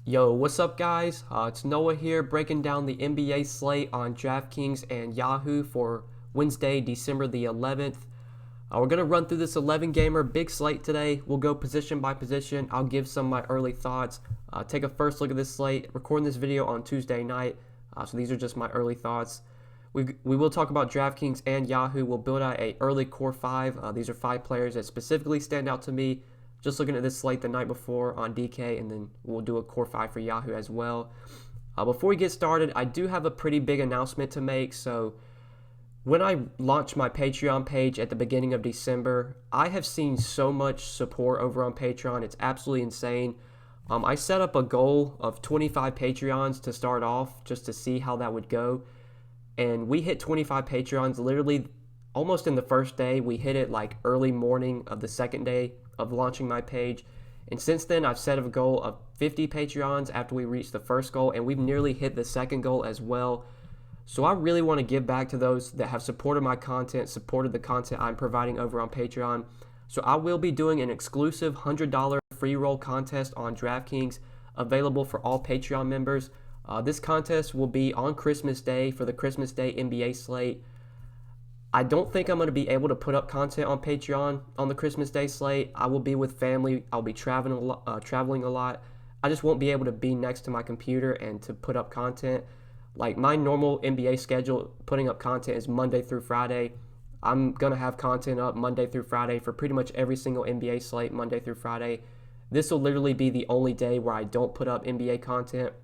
Yo, what's up, guys? It's Noah here breaking down the NBA slate on Draftkings and Yahoo for Wednesday, December the 11th. We're going to run through this 11-gamer big slate today. We'll go position by position. I'll give some of my early thoughts. Take a first look at this slate. Recording this video on Tuesday night, so these are just my early thoughts. We will talk about Draftkings and Yahoo. We'll build out a early core five. These are 5 players that specifically stand out to me. Just looking at this slate the night before on DK, and then we'll do a core 5 for Yahoo as well. Before we get started, I do have a pretty big announcement to make. So when I launched my Patreon page at the beginning of December, I have seen so much support over on Patreon. It's absolutely insane. I set up a goal of 25 Patreons to start off just to see how that would go. And we hit 25 Patreons literally almost in the first day. We hit it like early morning of the second day of launching my page. And since then, I've set a goal of 50 Patreons after we reached the first goal, and we've nearly hit the second goal as well. So I really want to give back to those that have supported my content, supported the content I'm providing over on Patreon. So I will be doing an exclusive $100 free roll contest on DraftKings available for all Patreon members. This contest will be on Christmas Day for the Christmas Day NBA slate. I don't think I'm going to be able to put up content on Patreon on the Christmas Day slate. I will be with family. I'll be traveling a lot. I just won't be able to be next to my computer and to put up content. Like my normal NBA schedule, putting up content is Monday through Friday. I'm going to have content up Monday through Friday for pretty much every single NBA slate, Monday through Friday. This will literally be the only day where I don't put up NBA content.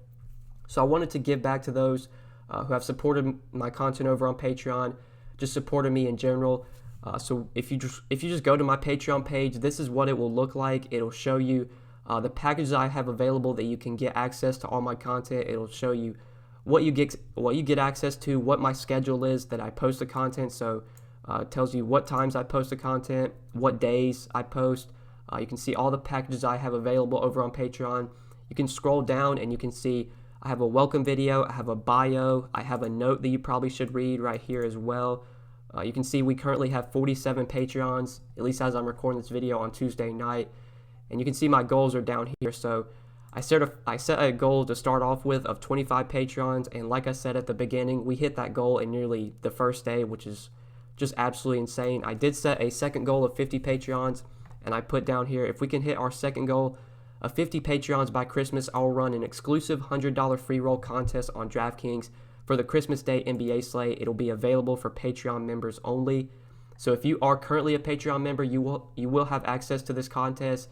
So I wanted to give back to those who have supported my content over on Patreon, just supported me in general. So if you just go to my Patreon page, this is what it will look like. It'll show you the packages I have available that you can get access to all my content. It'll show you what you get access to, what my schedule is that I post the content. So it tells you what times I post the content, what days I post. You can see all the packages I have available over on Patreon. You can scroll down and you can see I have a welcome video, I have a bio, I have a note that you probably should read right here as well. You can see we currently have 47 Patreons, at least as I'm recording this video on Tuesday night. And you can see my goals are down here. So I set a goal to start off with of 25 Patreons. And like I said at the beginning, we hit that goal in nearly the first day, which is just absolutely insane. I did set a second goal of 50 Patreons. And I put down here, if we can hit our second goal of 50 Patreons by Christmas, I'll run an exclusive $100 free roll contest on DraftKings for the Christmas Day NBA slate. It'll be available for Patreon members only. So if you are currently a Patreon member, you will have access to this contest.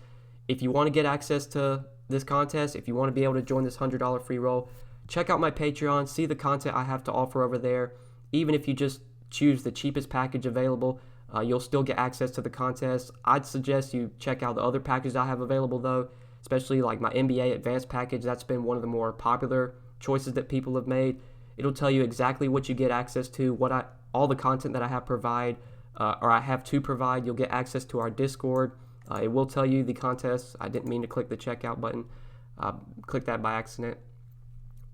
If you want to get access to this contest, if you want to be able to join this $100 free roll, check out my Patreon, see the content I have to offer over there. Even if you just choose the cheapest package available, you'll still get access to the contest. I'd suggest you check out the other packages I have available though, especially like my NBA Advanced package. That's been one of the more popular choices that people have made. It'll tell you exactly what you get access to, all the content that I have I have to provide. You'll get access to our Discord. It will tell you the contest. I didn't mean to click the checkout button. Click that by accident.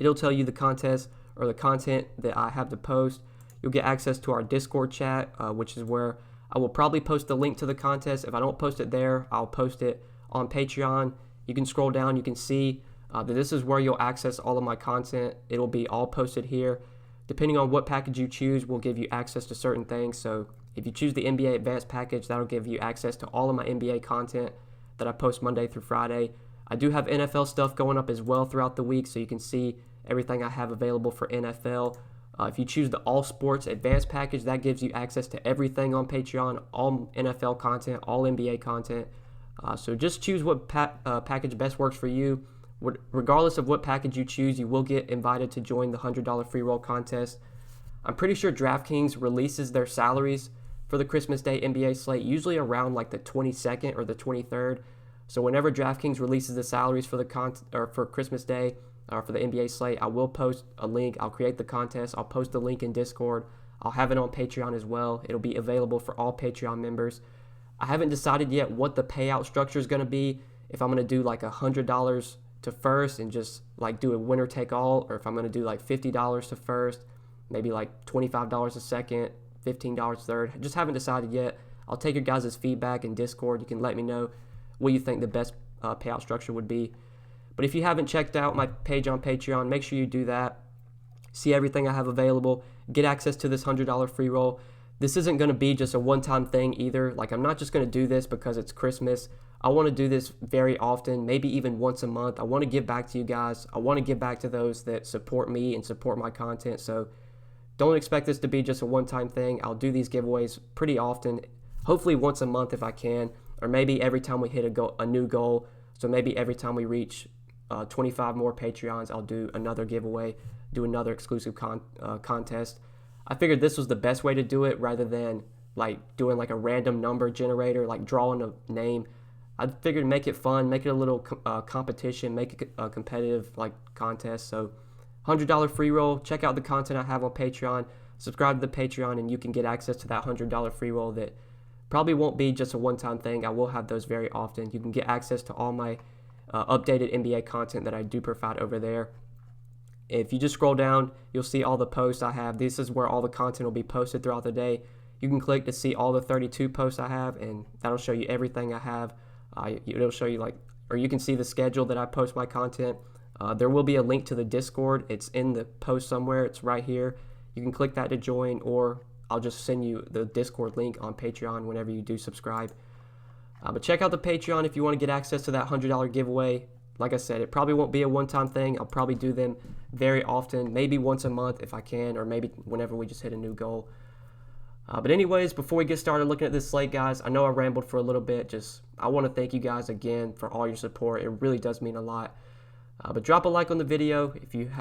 It'll tell you the contest or the content that I have to post. You'll get access to our Discord chat, which is where I will probably post the link to the contest. If I don't post it there, I'll post it on Patreon. You can scroll down. You can see that this is where you'll access all of my content. It'll be all posted here. Depending on what package you choose, we'll give you access to certain things. So if you choose the NBA Advanced package, that'll give you access to all of my NBA content that I post Monday through Friday. I do have NFL stuff going up as well throughout the week, so you can see everything I have available for NFL. If you choose the All Sports Advanced package, that gives you access to everything on Patreon, all NFL content, all NBA content. So just choose what package best works for you. Regardless of what package you choose, you will get invited to join the $100 free roll contest. I'm pretty sure DraftKings releases their salaries for the Christmas Day NBA slate usually around like the 22nd or the 23rd. So whenever DraftKings releases the salaries for for Christmas Day or for the NBA slate, I will post a link. I'll create the contest. I'll post the link in Discord. I'll have it on Patreon as well. It'll be available for all Patreon members. I haven't decided yet what the payout structure is going to be. If I'm going to do like $100 to first and just like do a winner take all, or if I'm going to do like $50 to first, maybe like $25 a second, $15 third. Just haven't decided yet. I'll take your guys' feedback in Discord. You can let me know what you think the best payout structure would be. But if you haven't checked out my page on Patreon, make sure you do that. See everything I have available. Get access to this $100 free roll. This isn't going to be just a one-time thing either. Like, I'm not just going to do this because it's Christmas. I want to do this very often, maybe even once a month. I want to give back to you guys. I want to give back to those that support me and support my content. So don't expect this to be just a one-time thing. I'll do these giveaways pretty often, hopefully once a month if I can, or maybe every time we hit a new goal. So maybe every time we reach 25 more Patreons, I'll do another giveaway, do another exclusive contest. I figured this was the best way to do it rather than like doing like a random number generator, like drawing a name. I figured make it fun, make it a little competition, make it a competitive like contest. So $100 free roll. Check out the content I have on Patreon. Subscribe to the Patreon and you can get access to that $100 free roll that probably won't be just a one-time thing. I will have those very often. You can get access to all my updated NBA content that I do provide over there. If you just scroll down, you'll see all the posts I have. This is where all the content will be posted throughout the day. You can click to see all the 32 posts I have, and that'll show you everything I have. It'll show you or you can see the schedule that I post my content. There will be a link to the Discord. It's in the post somewhere. It's right here. You can click that to join, or I'll just send you the Discord link on Patreon whenever you do subscribe. But check out the Patreon if you want to get access to that $100 giveaway. Like I said, it probably won't be a one-time thing. I'll probably do them very often, maybe once a month if I can, or maybe whenever we just hit a new goal. But anyways, before we get started looking at this slate, guys, I know I rambled for a little bit. I want to thank you guys again for all your support. It really does mean a lot. But drop a like on the video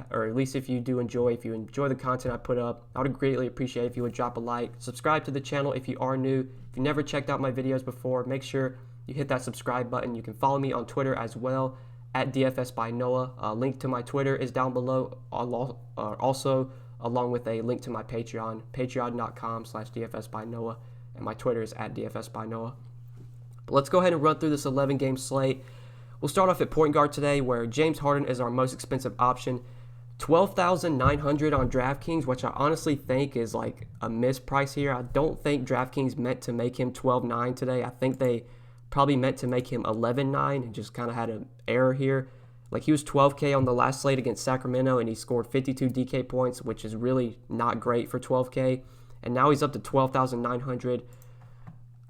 or at least if you enjoy the content I put up. I would greatly appreciate if you would drop a like. Subscribe to the channel if you are new. If you never checked out my videos before, make sure you hit that subscribe button. You can follow me on Twitter as well, at DFS by Noah. Link to my Twitter is down below, also along with a link to my Patreon, patreon.com/DFS by Noah, and my Twitter is at DFS by Noah. But let's go ahead and run through this 11-game slate. We'll start off at point guard today, where James Harden is our most expensive option. $12,900 on Draftkings, which I honestly think is like a misprice here. I don't think Draftkings meant to make him $12,900 today. I think they probably meant to make him $11,900 and just kind of had an error here. Like, he was $12K on the last slate against Sacramento, and he scored 52 DK points, which is really not great for $12K. And now he's up to $12,900.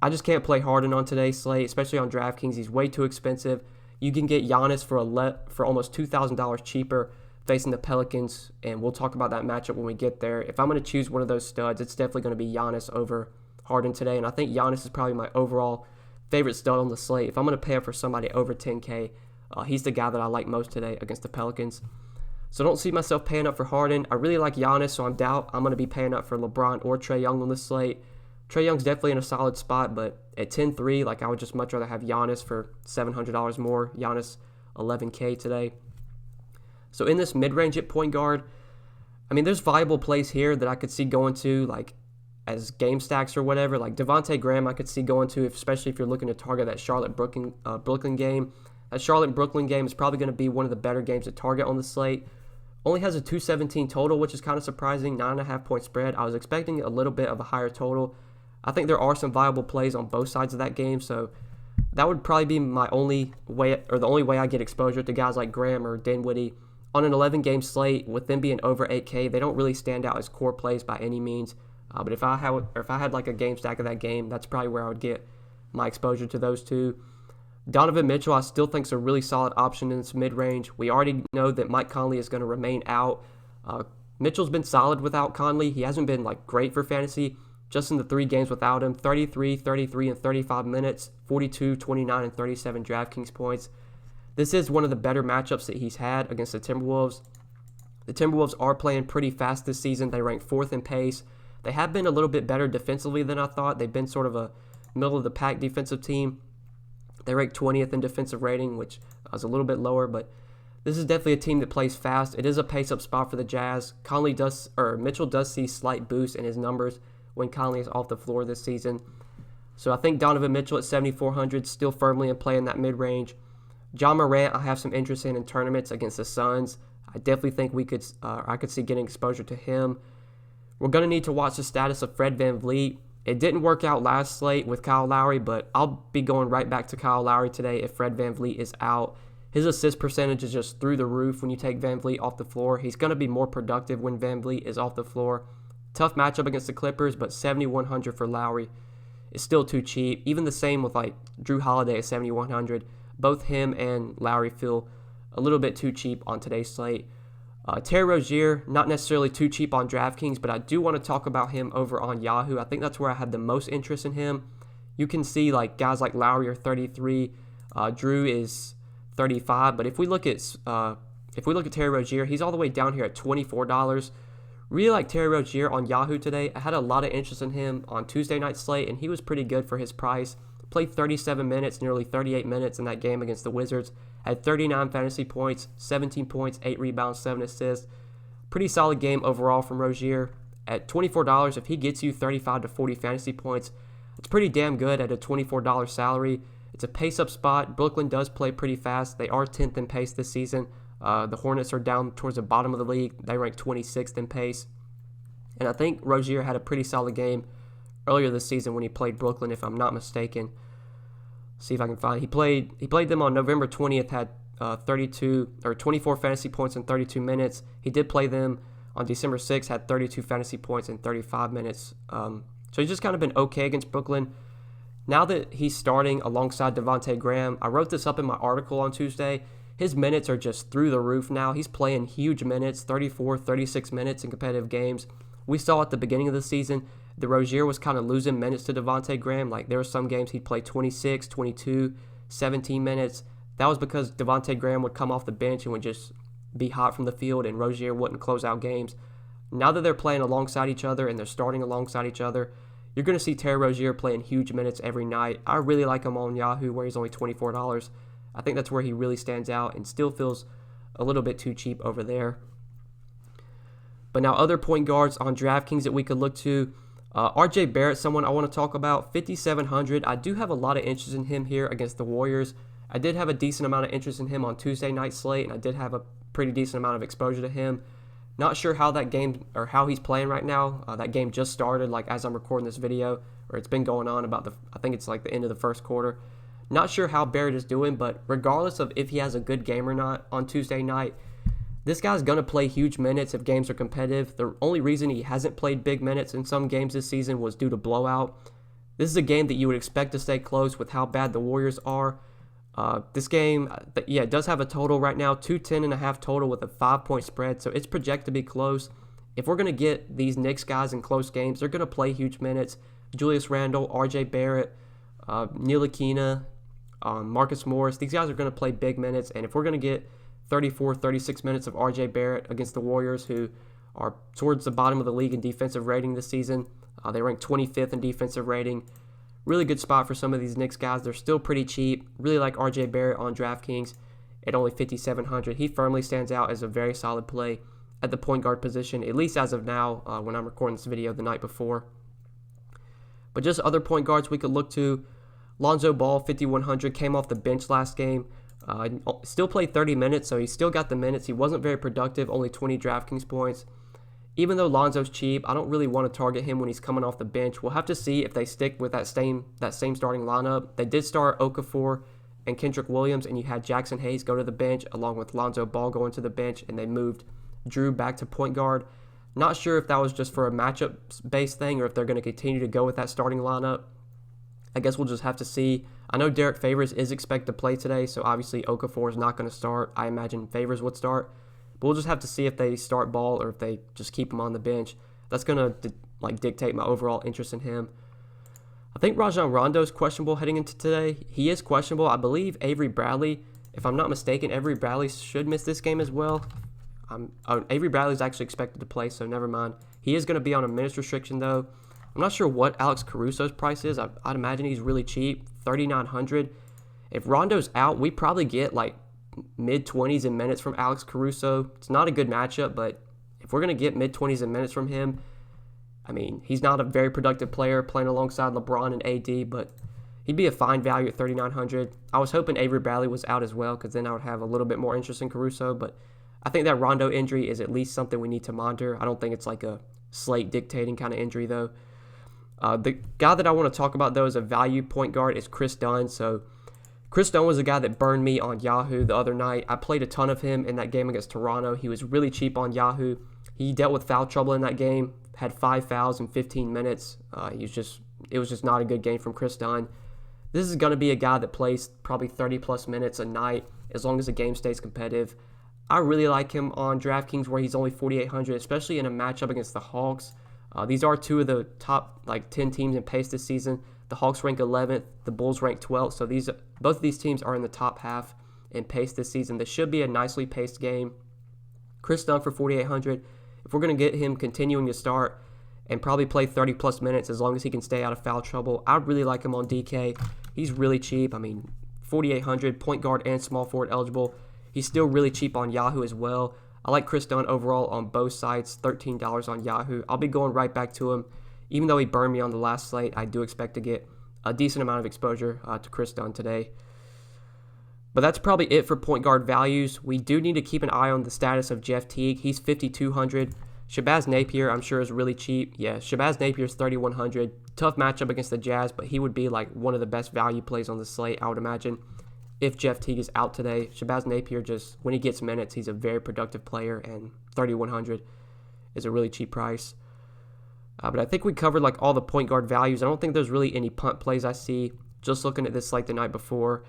I just can't play Harden on today's slate, especially on Draftkings. He's way too expensive. You can get Giannis for almost $2,000 cheaper facing the Pelicans, and we'll talk about that matchup when we get there. If I'm going to choose one of those studs, it's definitely going to be Giannis over Harden today, and I think Giannis is probably my overall favorite stud on the slate. If I'm going to pay up for somebody over 10K, he's the guy that I like most today against the Pelicans. So don't see myself paying up for Harden. I really like Giannis, so I'm going to be paying up for LeBron or Trae Young on this slate. Trae Young's definitely in a solid spot, but at 10-3, like, I would just much rather have Giannis for $700 more. Giannis, 11K today. So in this mid-range at point guard, I mean, there's viable plays here that I could see going to, like, as game stacks or whatever. Like Devontae Graham I could see going to, especially if you're looking to target that Charlotte-Brooklyn game. That Charlotte-Brooklyn game is probably going to be one of the better games to target on the slate. Only has a 217 total, which is kind of surprising, 9.5 point spread. I was expecting a little bit of a higher total. I think there are some viable plays on both sides of that game, so that would probably be my only way, or the only way I get exposure to guys like Graham or Dinwiddie. On an 11-game slate, with them being over 8K, they don't really stand out as core plays by any means. But if I had like a game stack of that game, that's probably where I would get my exposure to those two. Donovan Mitchell, I still think is a really solid option in this mid-range. We already know that Mike Conley is going to remain out. Mitchell's been solid without Conley. He hasn't been like great for fantasy. Just in the 3 games without him, 33, 33, and 35 minutes, 42, 29, and 37 DraftKings points. This is one of the better matchups that he's had against the Timberwolves. The Timberwolves are playing pretty fast this season. They rank 4th in pace. They have been a little bit better defensively than I thought. They've been sort of a middle-of-the-pack defensive team. They rank 20th in defensive rating, which is a little bit lower, but this is definitely a team that plays fast. It is a pace-up spot for the Jazz. Mitchell does see slight boosts in his numbers when Conley is off the floor this season. So I think Donovan Mitchell at 7,400 still firmly in play in that mid-range. John Morant, I have some interest in tournaments against the Suns. I definitely think I could see getting exposure to him. We're going to need to watch the status of Fred VanVleet. It didn't work out last slate with Kyle Lowry, but I'll be going right back to Kyle Lowry today if Fred VanVleet is out. His assist percentage is just through the roof when you take VanVleet off the floor. He's going to be more productive when VanVleet is off the floor. Tough matchup against the Clippers, but 7,100 for Lowry is still too cheap. Even the same with like Drew Holiday at 7,100. Both him and Lowry feel a little bit too cheap on today's slate. Terry Rozier, not necessarily too cheap on DraftKings, but I do want to talk about him over on Yahoo. I think that's where I had the most interest in him. You can see like guys like Lowry are 33, Drew is 35. But if we look at Terry Rozier, he's all the way down here at $24. Really like Terry Rozier on Yahoo today. I had a lot of interest in him on Tuesday night slate, and he was pretty good for his price. Played 37 minutes, nearly 38 minutes in that game against the Wizards. Had 39 fantasy points, 17 points, 8 rebounds, 7 assists. Pretty solid game overall from Rozier. At $24, if he gets you 35 to 40 fantasy points, it's pretty damn good at a $24 salary. It's a pace-up spot. Brooklyn does play pretty fast. They are 10th in pace this season. The Hornets are down towards the bottom of the league. They rank 26th in pace. And I think Rozier had a pretty solid game earlier this season when he played Brooklyn, if I'm not mistaken. See if I can find. He played them on November 20th, had 24 fantasy points in 32 minutes. He did play them on December 6th, had 32 fantasy points in 35 minutes. So he's just kind of been okay against Brooklyn. Now that he's starting alongside Devontae Graham, I wrote this up in my article on Tuesday. His minutes are just through the roof now. He's playing huge minutes, 34, 36 minutes in competitive games. We saw at the beginning of the season that Rozier was kind of losing minutes to Devontae Graham. Like there were some games he'd play 26, 22, 17 minutes. That was because Devontae Graham would come off the bench and would just be hot from the field, and Rozier wouldn't close out games. Now that they're playing alongside each other and they're starting alongside each other, you're going to see Terry Rozier playing huge minutes every night. I really like him on Yahoo where he's only $24. I think that's where he really stands out and still feels a little bit too cheap over there. But now other point guards on DraftKings that we could look to. RJ Barrett, someone I want to talk about, 5,700. I do have a lot of interest in him here against the Warriors. I did have a decent amount of interest in him on Tuesday night slate, and I did have a pretty decent amount of exposure to him. Not sure how that game or how he's playing right now. That game just started, like as I'm recording this video, or it's been going on about I think it's like the end of the first quarter. Not sure how Barrett is doing, but regardless of if he has a good game or not on Tuesday night, this guy's going to play huge minutes if games are competitive. The only reason he hasn't played big minutes in some games this season was due to blowout. This is a game that you would expect to stay close with how bad the Warriors are. This game, it does have a total right now, 210.5 total with a 5-point spread, so it's projected to be close. If we're going to get these Knicks guys in close games, they're going to play huge minutes. Julius Randle, RJ Barrett, Ntilikina, Marcus Morris, these guys are going to play big minutes, and if we're going to get 34, 36 minutes of RJ Barrett against the Warriors, who are towards the bottom of the league in defensive rating this season, they rank 25th in defensive rating. Really good spot for some of these Knicks guys. They're still pretty cheap. Really like RJ Barrett on DraftKings at only 5,700. He firmly stands out as a very solid play at the point guard position, at least as of now when I'm recording this video the night before. But just other point guards we could look to. Lonzo Ball, 5,100, came off the bench last game. Still played 30 minutes, so he still got the minutes. He wasn't very productive, only 20 DraftKings points. Even though Lonzo's cheap, I don't really want to target him when he's coming off the bench. We'll have to see if they stick with that same starting lineup. They did start Okafor and Kendrick Williams, and you had Jackson Hayes go to the bench along with Lonzo Ball going to the bench, and they moved Drew back to point guard. Not sure if that was just for a matchup-based thing or if they're going to continue to go with that starting lineup. I guess we'll just have to see. I know Derek Favors is expected to play today, so obviously Okafor is not going to start. I imagine Favors would start. But we'll just have to see if they start Ball or if they just keep him on the bench. That's going to dictate my overall interest in him. I think Rajon Rondo is questionable heading into today. He is questionable. I believe Avery Bradley, if I'm not mistaken, Avery Bradley should miss this game as well. Avery Bradley is actually expected to play, so never mind. He is going to be on a minutes restriction, though. I'm not sure what Alex Caruso's price is. I'd imagine he's really cheap, $3,900. If Rondo's out, we probably get like mid-20s in minutes from Alex Caruso. It's not a good matchup, but if we're going to get mid-20s in minutes from him, I mean, he's not a very productive player playing alongside LeBron and AD, but he'd be a fine value at $3,900. I was hoping Avery Bradley was out as well because then I would have a little bit more interest in Caruso, but I think that Rondo injury is at least something we need to monitor. I don't think it's like a slate dictating kind of injury, though. The guy that I want to talk about, though, as a value point guard is Chris Dunn. So Chris Dunn was a guy that burned me on Yahoo the other night. I played a ton of him in that game against Toronto. He was really cheap on Yahoo. He dealt with foul trouble in that game, had 5 fouls in 15 minutes. It was just not a good game from Chris Dunn. This is going to be a guy that plays probably 30-plus minutes a night as long as the game stays competitive. I really like him on Draftkings where he's only 4,800, especially in a matchup against the Hawks. These are two of the top 10 teams in pace this season. The Hawks rank 11th, the Bulls rank 12th, so both of these teams are in the top half in pace this season. This should be a nicely paced game. Chris Dunn for 4,800. If we're going to get him continuing to start and probably play 30-plus minutes as long as he can stay out of foul trouble, I really like him on DK. He's really cheap. 4,800, point guard and small forward eligible. He's still really cheap on Yahoo as well. I like Chris Dunn overall on both sites, $13 on Yahoo. I'll be going right back to him. Even though he burned me on the last slate, I do expect to get a decent amount of exposure to Chris Dunn today. But that's probably it for point guard values. We do need to keep an eye on the status of Jeff Teague. He's 5,200. Shabazz Napier, I'm sure, is really cheap. Yeah, Shabazz Napier is 3,100. Tough matchup against the Jazz, but he would be one of the best value plays on the slate, I would imagine. If Jeff Teague is out today, Shabazz Napier when he gets minutes, he's a very productive player, and 3,100 is a really cheap price. But I think we covered all the point guard values. I don't think there's really any punt plays I see just looking at this slate the night before.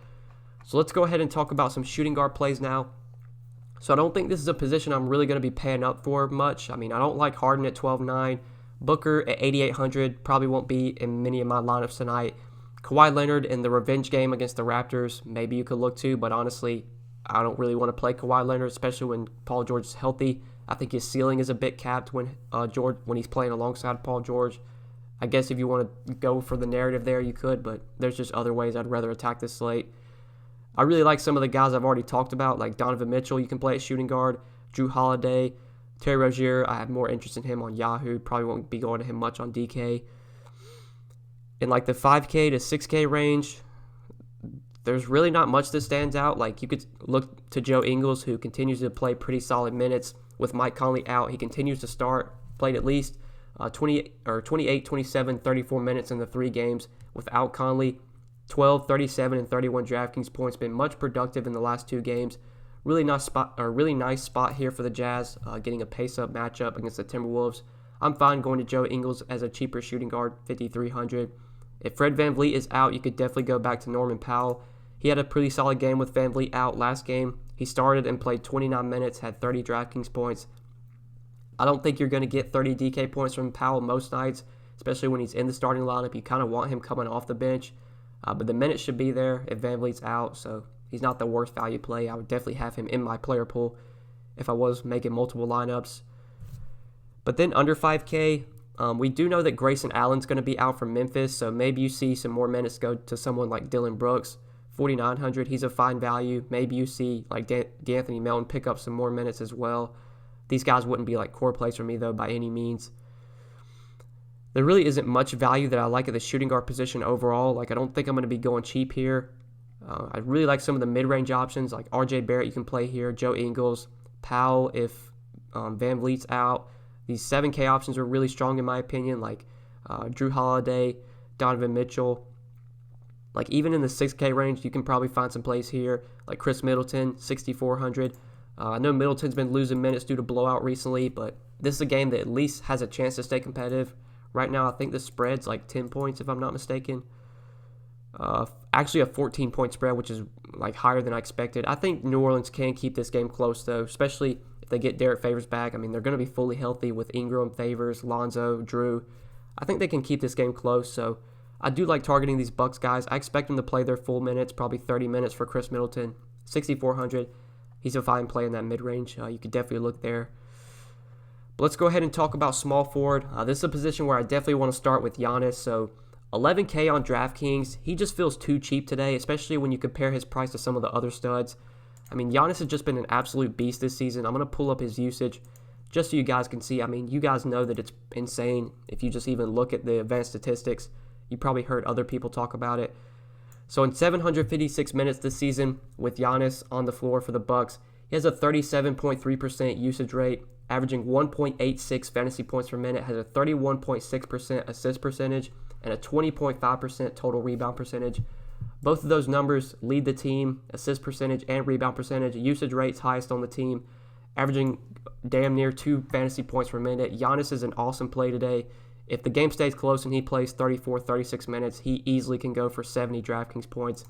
So let's go ahead and talk about some shooting guard plays now. So I don't think this is a position I'm really going to be paying up for much. I don't like Harden at 12.9. Booker at 8,800 probably won't be in many of my lineups tonight. Kawhi Leonard in the revenge game against the Raptors, maybe you could look to, but honestly, I don't really want to play Kawhi Leonard, especially when Paul George is healthy. I think his ceiling is a bit capped when he's playing alongside Paul George. I guess if you want to go for the narrative there, you could, but there's just other ways I'd rather attack this slate. I really like some of the guys I've already talked about, like Donovan Mitchell. You can play at shooting guard. Drew Holiday, Terry Rozier. I have more interest in him on Yahoo. Probably won't be going to him much on DK. In the 5K to 6K range, there's really not much that stands out. You could look to Joe Ingles, who continues to play pretty solid minutes. With Mike Conley out, he continues to start, played at least 28, 27, 34 minutes in the 3 games. Without Conley, 12, 37, and 31 DraftKings points. Been much productive in the last 2 games. Really nice spot here for the Jazz, getting a pace-up matchup against the Timberwolves. I'm fine going to Joe Ingles as a cheaper shooting guard, 5,300. If Fred VanVleet is out, you could definitely go back to Norman Powell. He had a pretty solid game with VanVleet out last game. He started and played 29 minutes, had 30 DraftKings points. I don't think you're going to get 30 DK points from Powell most nights, especially when he's in the starting lineup. You kind of want him coming off the bench. But the minutes should be there if VanVleet's out, so he's not the worst value play. I would definitely have him in my player pool if I was making multiple lineups. But then under 5K, we do know that Grayson Allen's going to be out from Memphis, so maybe you see some more minutes go to someone like Dillon Brooks. 4,900, he's a fine value. Maybe you see D'Anthony Melton pick up some more minutes as well. These guys wouldn't be core plays for me, though, by any means. There really isn't much value that I like at the shooting guard position overall. I don't think I'm going to be going cheap here. I really like some of the mid-range options, like R.J. Barrett you can play here, Joe Ingles, Powell if VanVleet's out. These 7K options are really strong in my opinion, Drew Holiday, Donovan Mitchell. Even in the 6K range, you can probably find some plays here, like Chris Middleton, 6,400. I know Middleton's been losing minutes due to blowout recently, but this is a game that at least has a chance to stay competitive. Right now, I think the spread's 10 points, if I'm not mistaken. Actually, a 14-point spread, which is higher than I expected. I think New Orleans can keep this game close, though, especially if they get Derek Favors back. They're going to be fully healthy with Ingram, Favors, Lonzo, Drew. I think they can keep this game close, so I do like targeting these Bucks guys. I expect them to play their full minutes, probably 30 minutes for Chris Middleton, 6,400. He's a fine play in that mid-range. You could definitely look there. But let's go ahead and talk about small forward. This is a position where I definitely want to start with Giannis. So 11K on DraftKings. He just feels too cheap today, especially when you compare his price to some of the other studs. Giannis has just been an absolute beast this season. I'm going to pull up his usage just so you guys can see. You guys know that it's insane if you just even look at the advanced statistics. You probably heard other people talk about it. So in 756 minutes this season with Giannis on the floor for the Bucks, he has a 37.3% usage rate, averaging 1.86 fantasy points per minute, has a 31.6% assist percentage, and a 20.5% total rebound percentage. Both of those numbers lead the team, assist percentage and rebound percentage. Usage rate's highest on the team, averaging damn near 2 fantasy points per minute. Giannis is an awesome play today. If the game stays close and he plays 34, 36 minutes, he easily can go for 70 DraftKings points.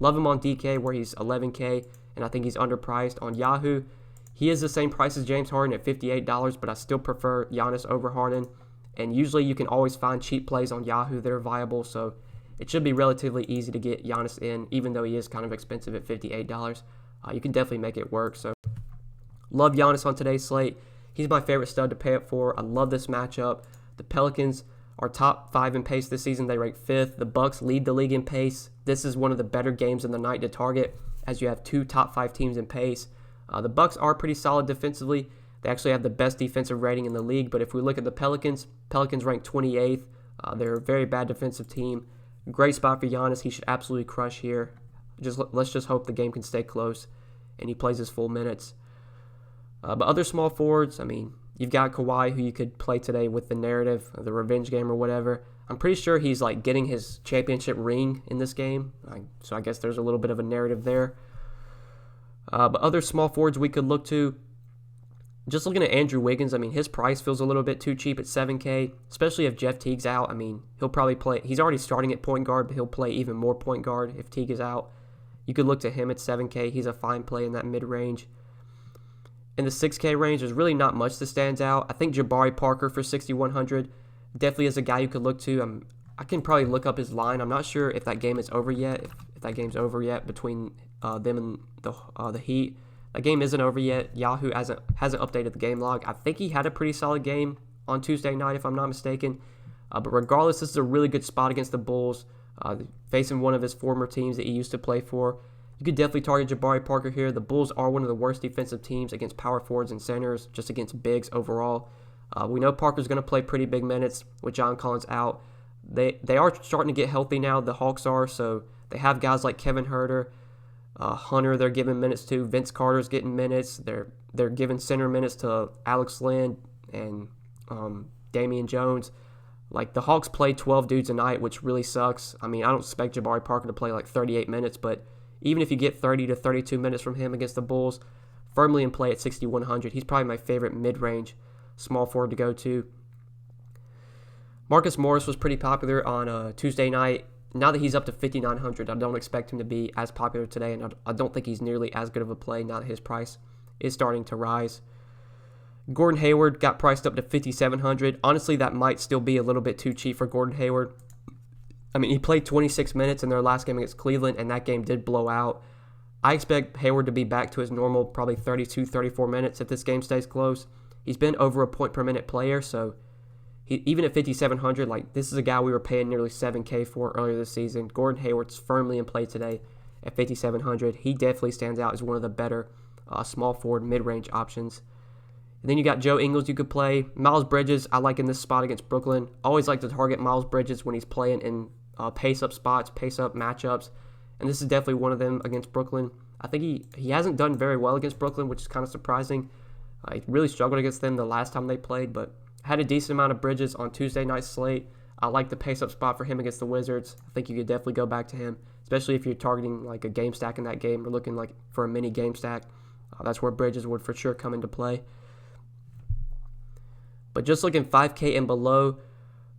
Love him on DK where he's 11K, and I think he's underpriced. On Yahoo, he is the same price as James Harden at $58, but I still prefer Giannis over Harden. And usually you can always find cheap plays on Yahoo that are viable, so it should be relatively easy to get Giannis in, even though he is kind of expensive at $58. You can definitely make it work. So love Giannis on today's slate. He's my favorite stud to pay up for. I love this matchup. The Pelicans are top 5 in pace this season. They rank 5th. The Bucks lead the league in pace. This is one of the better games of the night to target, as you have 2 top 5 teams in pace. The Bucks are pretty solid defensively. They actually have the best defensive rating in the league. But if we look at the Pelicans rank 28th. They're a very bad defensive team. Great spot for Giannis. He should absolutely crush here. Let's just hope the game can stay close and he plays his full minutes. But other small forwards, I mean, you've got Kawhi, who you could play today with the narrative, the revenge game or whatever. I'm pretty sure he's like getting his championship ring in this game, so I guess there's a little bit of a narrative there. But other small forwards we could look to, just looking at Andrew Wiggins, I mean, his price feels a little bit too cheap at 7K, especially if Jeff Teague's out. I mean, he'll probably play. He's already starting at point guard, but he'll play even more point guard if Teague is out. You could look to him at 7K. He's a fine play in that mid-range. In the 6K range, there's really not much that stands out. I think Jabari Parker for 6,100 definitely is a guy you could look to. I can probably look up his line. I'm not sure if that game is over yet, if that game's over yet between them and the Heat. That game isn't over yet. Yahoo hasn't updated the game log. I think he had a pretty solid game on Tuesday night, if I'm not mistaken. But regardless, this is a really good spot against the Bulls, facing one of his former teams that he used to play for. You could definitely target Jabari Parker here. The Bulls are one of the worst defensive teams against power forwards and centers, just against bigs overall. We know Parker's going to play pretty big minutes with John Collins out. They are starting to get healthy now, the Hawks are, so they have guys like Kevin Huerter, Hunter they're giving minutes to. Vince Carter's getting minutes. They're giving center minutes to Alex Len and Damian Jones. Like, the Hawks play 12 dudes a night, which really sucks. I mean, I don't expect Jabari Parker to play like 38 minutes, but even if you get 30 to 32 minutes from him against the Bulls, firmly in play at 6,100. He's probably my favorite mid-range small forward to go to. Marcus Morris was pretty popular on Tuesday night. Now that he's up to 5,900, I don't expect him to be as popular today, and I don't think he's nearly as good of a play now that his price is starting to rise. Gordon Hayward got priced up to 5,700. Honestly, that might still be a little bit too cheap for Gordon Hayward. I mean, he played 26 minutes in their last game against Cleveland, and that game did blow out. I expect Hayward to be back to his normal probably 32, 34 minutes if this game stays close. He's been over a point per minute player, so even at 5,700, like, this is a guy we were paying nearly 7K for earlier this season. Gordon Hayward's firmly in play today at 5,700. He definitely stands out as one of the better small forward mid-range options. And then you got Joe Ingles you could play. Miles Bridges, I like in this spot against Brooklyn. Always like to target Miles Bridges when he's playing in pace-up spots, pace-up matchups. And this is definitely one of them against Brooklyn. I think he hasn't done very well against Brooklyn, which is kind of surprising. He really struggled against them the last time they played, but had a decent amount of Bridges on Tuesday night's slate. I like the pace-up spot for him against the Wizards. I think you could definitely go back to him, especially if you're targeting like a game stack in that game or looking like for a mini game stack. That's where Bridges would for sure come into play. But just looking 5K and below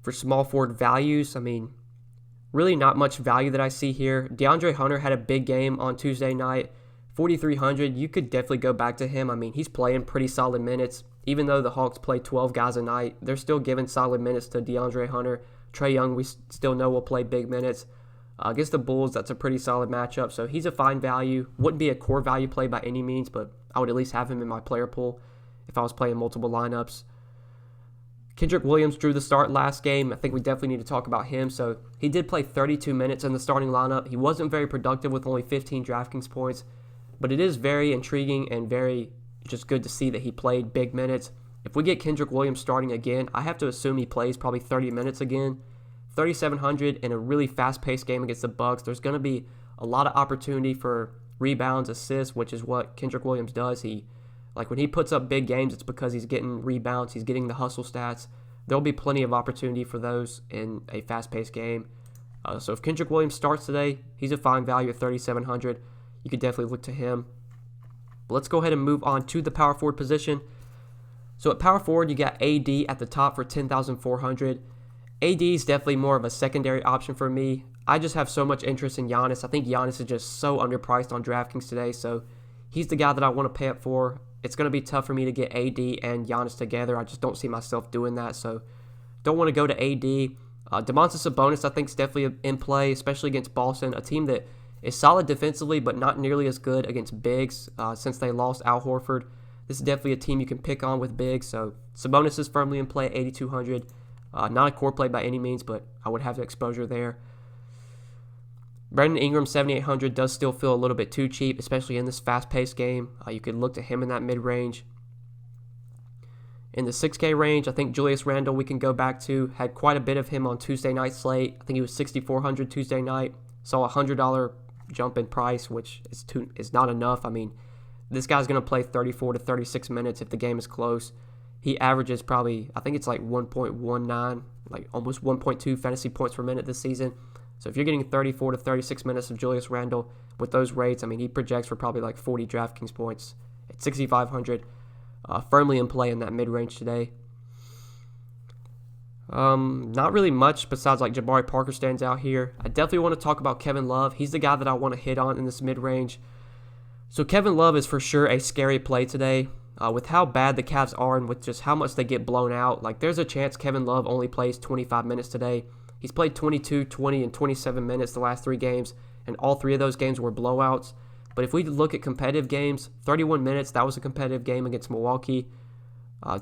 for small forward values, I mean, really not much value that I see here. DeAndre Hunter had a big game on Tuesday night, 4,300. You could definitely go back to him. I mean, he's playing pretty solid minutes. Even though the Hawks play 12 guys a night, they're still giving solid minutes to DeAndre Hunter. Trae Young, we still know will play big minutes. Against the Bulls, that's a pretty solid matchup. So he's a fine value. Wouldn't be a core value play by any means, but I would at least have him in my player pool if I was playing multiple lineups. Kendrick Williams drew the start last game. I think we definitely need to talk about him. So he did play 32 minutes in the starting lineup. He wasn't very productive with only 15 DraftKings points, but it is very intriguing and very just good to see that he played big minutes. If we get Kendrick Williams starting again, I have to assume he plays probably 30 minutes again. 3,700 in a really fast-paced game against the Bucks. There's going to be a lot of opportunity for rebounds, assists, which is what Kendrick Williams does. When he puts up big games, it's because he's getting rebounds, he's getting the hustle stats. There'll be plenty of opportunity for those in a fast-paced game. So if Kendrick Williams starts today, he's a fine value at 3,700. You could definitely look to him. But let's go ahead and move on to the power forward position. So at power forward, you got AD at the top for 10,400. AD is definitely more of a secondary option for me. I just have so much interest in Giannis. I think Giannis is just so underpriced on DraftKings today, so he's the guy that I want to pay up for. It's going to be tough for me to get AD and Giannis together. I just don't see myself doing that, so don't want to go to AD. Domantas Sabonis, I think, is definitely in play, especially against Boston, a team that is solid defensively but not nearly as good against bigs since they lost Al Horford. This is definitely a team you can pick on with bigs, so Sabonis is firmly in play at 8,200. Not a core play by any means, but I would have the exposure there. Brandon Ingram, 7,800, does still feel a little bit too cheap, especially in this fast-paced game. You could look to him in that mid-range. In the 6K range, I think Julius Randle we can go back to. Had quite a bit of him on Tuesday night slate. I think he was 6,400 Tuesday night. Saw a $100 jump in price, which is not enough. I mean, this guy's going to play 34 to 36 minutes if the game is close. He averages probably, I think it's like 1.19, like almost 1.2 fantasy points per minute this season. So if you're getting 34 to 36 minutes of Julius Randle with those rates, I mean, he projects for probably like 40 DraftKings points at 6,500. Firmly in play in that mid-range today. Not really much besides like Jabari Parker stands out here. I definitely want to talk about Kevin Love. He's the guy that I want to hit on in this mid-range. So Kevin Love is for sure a scary play today. With how bad the Cavs are and with just how much they get blown out, like there's a chance Kevin Love only plays 25 minutes today. He's played 22, 20, and 27 minutes the last 3 games, and all 3 of those games were blowouts. But if we look at competitive games, 31 minutes, that was a competitive game against Milwaukee.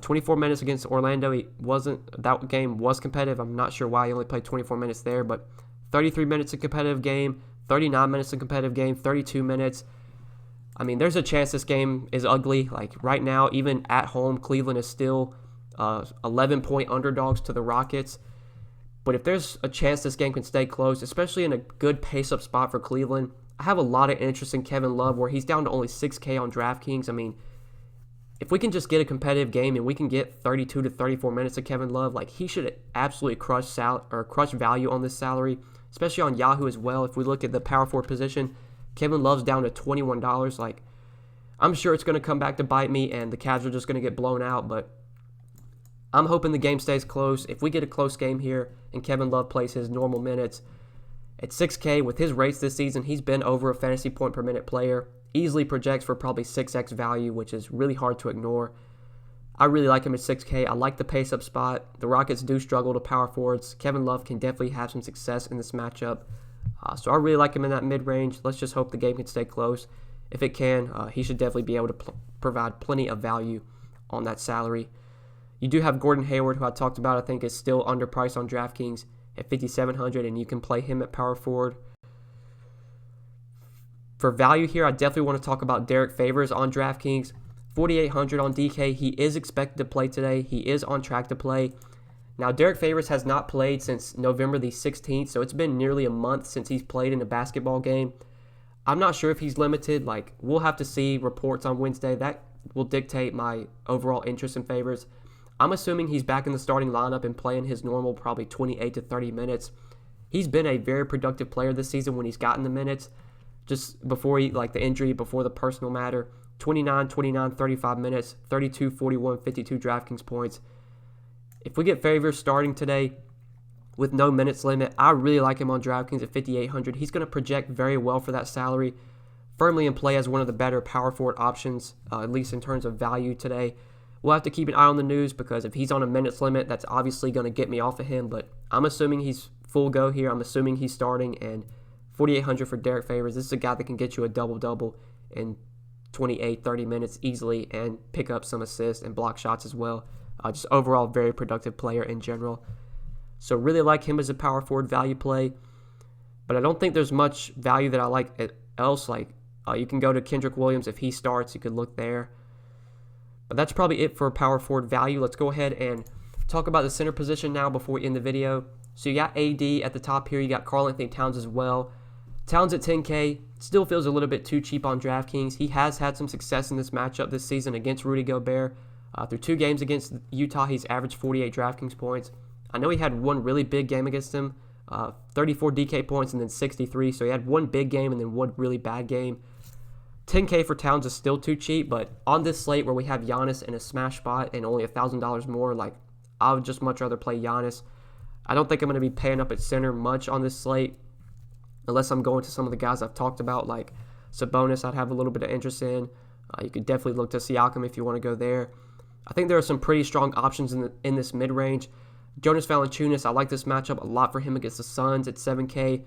24 minutes against Orlando, that game was competitive. I'm not sure why he only played 24 minutes there, but 33 minutes a competitive game, 39 minutes a competitive game, 32 minutes. I mean, there's a chance this game is ugly. Like right now, even at home, Cleveland is still 11-point underdogs to the Rockets. But if there's a chance this game can stay close, especially in a good pace-up spot for Cleveland, I have a lot of interest in Kevin Love where he's down to only 6K on DraftKings. I mean, if we can just get a competitive game and we can get 32 to 34 minutes of Kevin Love, like he should absolutely crush value on this salary, especially on Yahoo as well. If we look at the power forward position, Kevin Love's down to $21. Like, I'm sure it's going to come back to bite me and the Cavs are just going to get blown out, but I'm hoping the game stays close. If we get a close game here and Kevin Love plays his normal minutes, at 6K with his rates this season, he's been over a fantasy point per minute player. Easily projects for probably 6x value, which is really hard to ignore. I really like him at 6K. I like the pace-up spot. The Rockets do struggle to power forwards. Kevin Love can definitely have some success in this matchup. So I really like him in that mid-range. Let's just hope the game can stay close. If it can, he should definitely be able to provide plenty of value on that salary. You do have Gordon Hayward, who I talked about, I think is still underpriced on DraftKings at 5,700, and you can play him at power forward. For value here, I definitely want to talk about Derek Favors on DraftKings. 4,800 on DK. He is expected to play today. He is on track to play. Now, Derek Favors has not played since November the 16th, so it's been nearly a month since he's played in a basketball game. I'm not sure if he's limited. Like, we'll have to see reports on Wednesday. That will dictate my overall interest in Favors. I'm assuming he's back in the starting lineup and playing his normal probably 28 to 30 minutes. He's been a very productive player this season when he's gotten the minutes. Just before the injury, before the personal matter, 29, 29, 35 minutes, 32, 41, 52 DraftKings points. If we get Favors starting today with no minutes limit, I really like him on DraftKings at 5,800. He's going to project very well for that salary. Firmly in play as one of the better power forward options, at least in terms of value today. We'll have to keep an eye on the news because if he's on a minutes limit, that's obviously going to get me off of him. But I'm assuming he's full go here. I'm assuming he's starting, and 4,800 for Derek Favors. This is a guy that can get you a double-double in 28, 30 minutes easily and pick up some assists and block shots as well. Just overall very productive player in general. So really like him as a power forward value play. But I don't think there's much value that I like else. Like you can go to Kendrick Williams if he starts. You could look there. But that's probably it for power forward value. Let's go ahead and talk about the center position now before we end the video. So you got AD at the top here. You got Karl-Anthony Towns as well. Towns at 10K still feels a little bit too cheap on DraftKings. He has had some success in this matchup this season against Rudy Gobert. Through 2 games against Utah, he's averaged 48 DraftKings points. I know he had one really big game against him 34 DK points and then 63. So he had one big game and then one really bad game. 10K for Towns is still too cheap, but on this slate where we have Giannis in a smash spot and only $1,000 more, like, I would just much rather play Giannis. I don't think I'm going to be paying up at center much on this slate unless I'm going to some of the guys I've talked about, like Sabonis I'd have a little bit of interest in. You could definitely look to Siakam if you want to go there. I think there are some pretty strong options in this mid-range. Jonas Valanciunas, I like this matchup a lot for him against the Suns at 7K.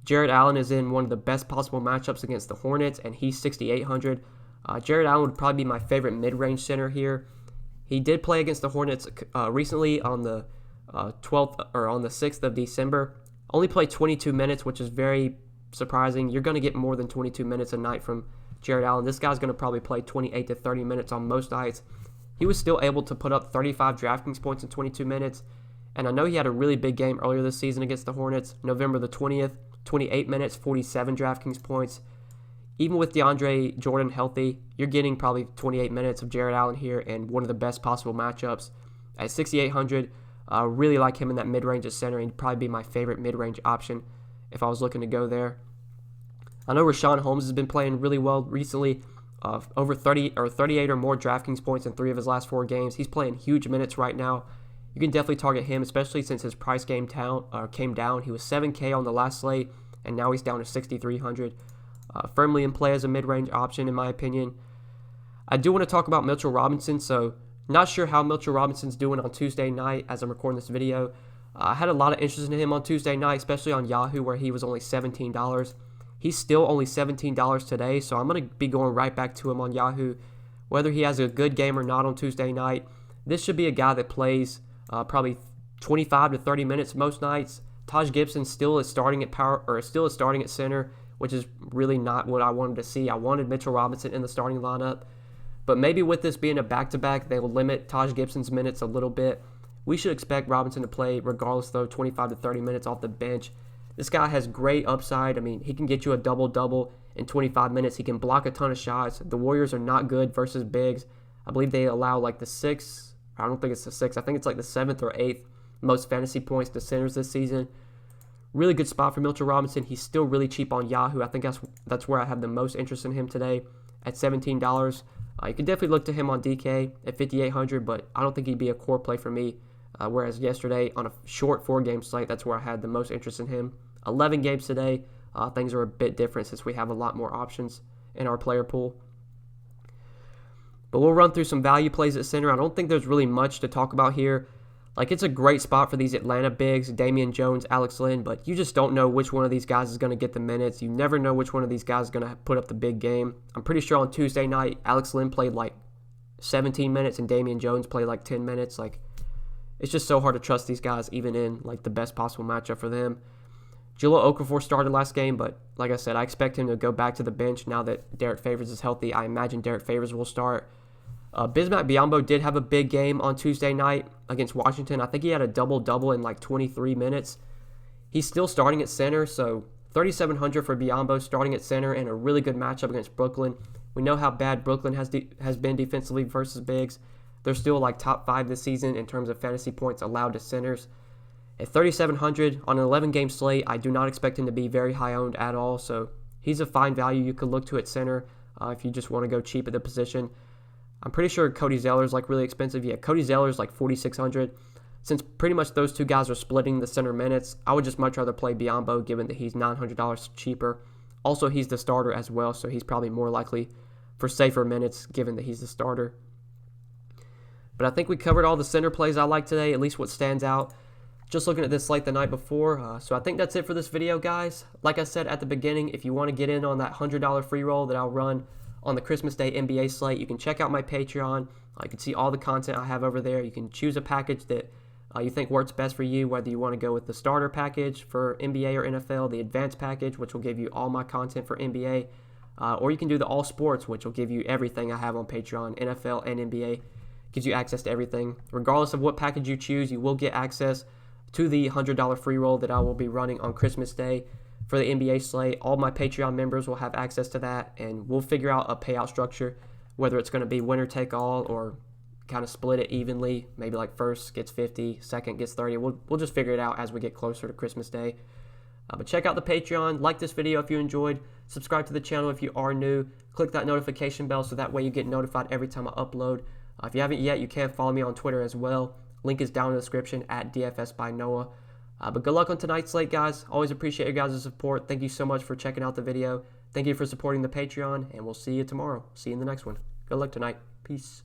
Jared Allen is in one of the best possible matchups against the Hornets, and he's 6,800. Jared Allen would probably be my favorite mid-range center here. He did play against the Hornets recently on the 12th or on the 6th of December. Only played 22 minutes, which is very surprising. You're going to get more than 22 minutes a night from Jared Allen. This guy's going to probably play 28 to 30 minutes on most nights. He was still able to put up 35 Draftkings points in 22 minutes. And I know he had a really big game earlier this season against the Hornets, November the 20th, 28 minutes, 47 Draftkings points. Even with DeAndre Jordan healthy, you're getting probably 28 minutes of Jared Allen here and one of the best possible matchups. At 6,800, I really like him in that mid-range at center, and he'd probably be my favorite mid-range option if I was looking to go there. I know Rashawn Holmes has been playing really well recently, over 38 or more Draftkings points in 3 of his last 4 games. He's playing huge minutes right now. You can definitely target him, especially since his price came down. He was 7K on the last slate, and now he's down to 6,300. Firmly in play as a mid-range option, in my opinion. I do want to talk about Mitchell Robinson, so not sure how Mitchell Robinson's doing on Tuesday night as I'm recording this video. I had a lot of interest in him on Tuesday night, especially on Yahoo, where he was only $17. He's still only $17 today, so I'm going to be going right back to him on Yahoo. Whether he has a good game or not on Tuesday night, this should be a guy that plays probably 25 to 30 minutes most nights. Taj Gibson still is starting at center, which is really not what I wanted to see. I wanted Mitchell Robinson in the starting lineup. But maybe with this being a back-to-back, they will limit Taj Gibson's minutes a little bit. We should expect Robinson to play, regardless, though, 25 to 30 minutes off the bench. This guy has great upside. I mean, he can get you a double-double in 25 minutes. He can block a ton of shots. The Warriors are not good versus bigs. I believe they allow like the 6th. I don't think it's the 6th. I think it's like the 7th or 8th most fantasy points to centers this season. Really good spot for Mitchell Robinson. He's still really cheap on Yahoo. I think that's where I have the most interest in him today at $17. You can definitely look to him on DK at 5,800, but I don't think he'd be a core play for me. Whereas yesterday on a short 4-game slate, that's where I had the most interest in him. 11 games today, things are a bit different since we have a lot more options in our player pool. But we'll run through some value plays at center. I don't think there's really much to talk about here. Like, it's a great spot for these Atlanta bigs, Damian Jones, Alex Len, but you just don't know which one of these guys is going to get the minutes. You never know which one of these guys is going to put up the big game. I'm pretty sure on Tuesday night, Alex Len played like 17 minutes and Damian Jones played like 10 minutes. Like, it's just so hard to trust these guys, even in like the best possible matchup for them. Jahlil Okafor started last game, but like I said, I expect him to go back to the bench now that Derek Favors is healthy. I imagine Derek Favors will start. Bismack Biyombo did have a big game on Tuesday night against Washington. I think he had a double-double in like 23 minutes. He's still starting at center, so 3,700 for Biyombo starting at center and a really good matchup against Brooklyn. We know how bad Brooklyn has been defensively versus bigs. They're still like top 5 this season in terms of fantasy points allowed to centers. At 3,700 on an 11-game slate, I do not expect him to be very high-owned at all, so he's a fine value you could look to at center if you just want to go cheap at the position. I'm pretty sure Cody Zeller's like really expensive. Yeah, Cody Zeller's like 4,600. Since pretty much those two guys are splitting the center minutes, I would just much rather play Biyombo given that he's $900 cheaper. Also, he's the starter as well, so he's probably more likely for safer minutes given that he's the starter. But I think we covered all the center plays I like today, at least what stands out. Just looking at this slate the night before. So I think that's it for this video, guys. Like I said at the beginning, if you want to get in on that $100 free roll that I'll run on the Christmas Day NBA slate, you can check out my Patreon. You can see all the content I have over there. You can choose a package that you think works best for you, whether you want to go with the starter package for NBA or NFL, the advanced package, which will give you all my content for NBA, or you can do the all sports, which will give you everything I have on Patreon, NFL and NBA. Gives you access to everything. Regardless of what package you choose, you will get access to the $100 free roll that I will be running on Christmas Day for the NBA slate. All my Patreon members will have access to that, and we'll figure out a payout structure, whether it's going to be winner take all or kind of split it evenly. Maybe like first gets 50, second gets 30. We'll just figure it out as we get closer to Christmas Day. But check out the Patreon. Like this video if you enjoyed. Subscribe to the channel if you are new. Click that notification bell so that way you get notified every time I upload. If you haven't yet, you can follow me on Twitter as well. Link is down in the description at DFS by Noah. But good luck on tonight's slate, guys. Always appreciate your guys' support. Thank you so much for checking out the video. Thank you for supporting the Patreon, and we'll see you tomorrow. See you in the next one. Good luck tonight. Peace.